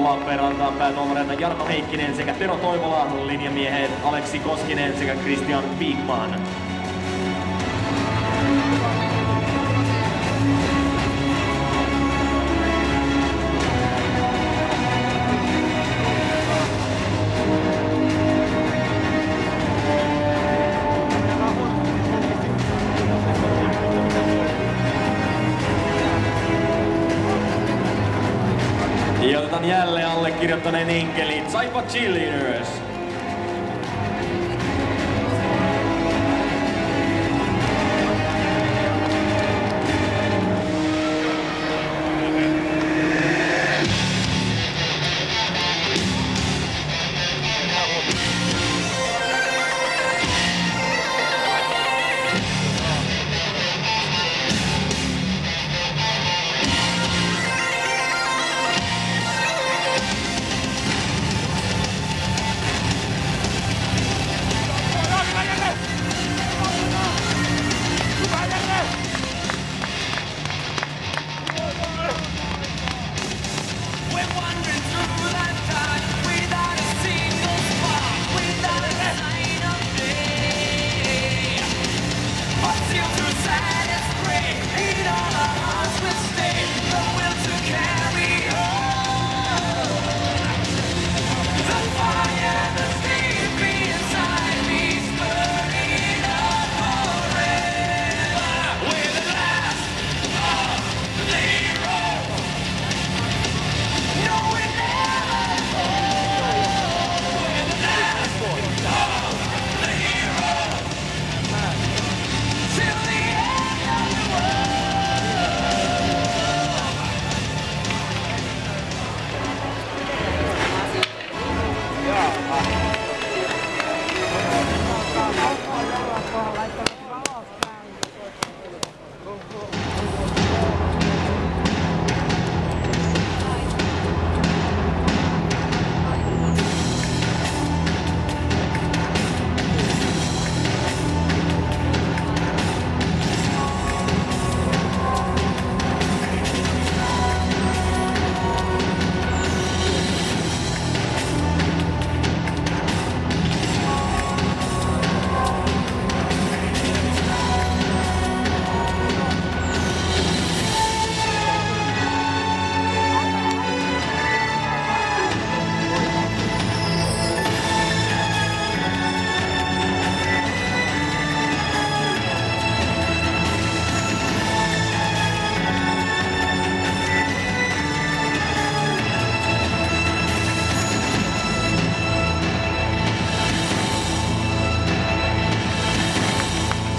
Lappeenrantaan päätuomareina Jarno Heikkinen sekä Tero Toivola, linjamiehet Aleksi Koskinen sekä Christian Wigman. Ja otetaan jälleen allekirjoittaneen enkeli Saipa Cheerleaders.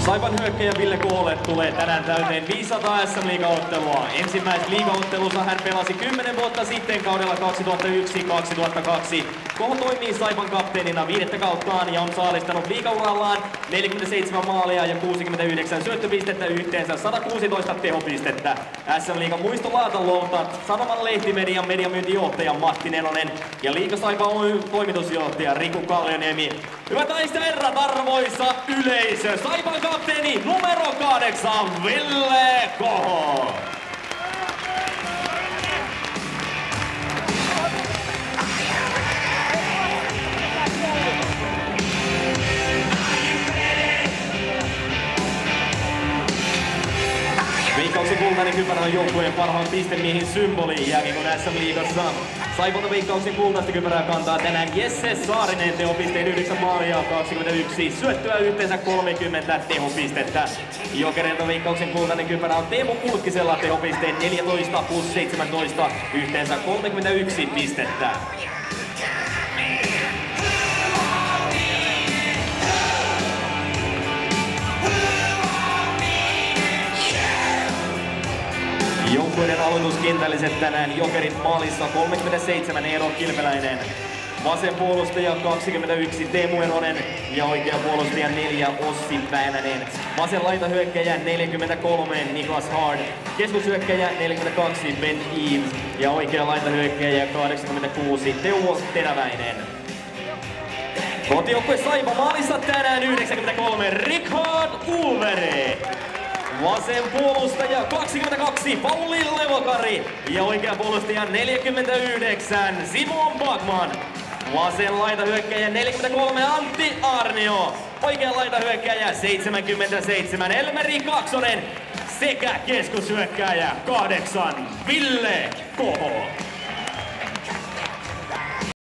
Saipan hyökkäjä Ville Koholle tulee tänään täyteen 500 SM-liigaottelua. Ensimmäisessä liigaottelussa hän pelasi 10 vuotta sitten kaudella 2001-2002. Koho toimii Saipan kapteenina 5 kauttaan ja on saalistanut liigaurallaan 47 maalia ja 69 syöttöpistettä, yhteensä 116 tehopistettä. SM-liigan muistolaatan luovuttavat Sanoman lehtimedian mediamyyntijohtaja Matti Nelonen ja Liiga Saipa Oyn toimitusjohtaja Riku Kallioniemi. Hyvät naiset ja herrat, arvoisa yleisö, Saipan kapteeni numero 8 Ville Koho. Veikkauksen kultainen kypärä on joukkueen parhaan pistemiehin symboli jääkiekon SM-liigassa. Saipan Veikkauksen kultaista kypärää kantaa tänään Jesse Saarinen, tehopisteen 9 maalia, 21 syöttöä, yhteensä 30 tehopistettä. Jokereilta Veikkauksen kultainen kypärä on Teemu Pulkkisella, tehopisteen 14 plus 17, yhteensä 31 pistettä. Joukkueiden aloituskentälliset tänään Jokerit maalissa 37 Eero Kilpeläinen. Vasen puolustaja 21 Teemu Eronen ja oikea puolustaja 4 Ossi Väänänen. Vasen laitahyökkäjä 43 Niklas Hard. Keskushyökkäjä 42 Ben Eaves ja oikea laitahyökkäjä 86 Teuvo Teräväinen. Kotijoukkue Saipa maalissa tänään 93 Richard Ulvere. Vasen puolustaja 22 Pauli Levokari ja oikea puolustaja 49 Simon Backman. Vasen laitahyökkäjä 43 Antti Arnio. Oikea laitahyökkäjä 77 Elmeri Kaksonen sekä keskushyökkäjä 8 Ville Koho.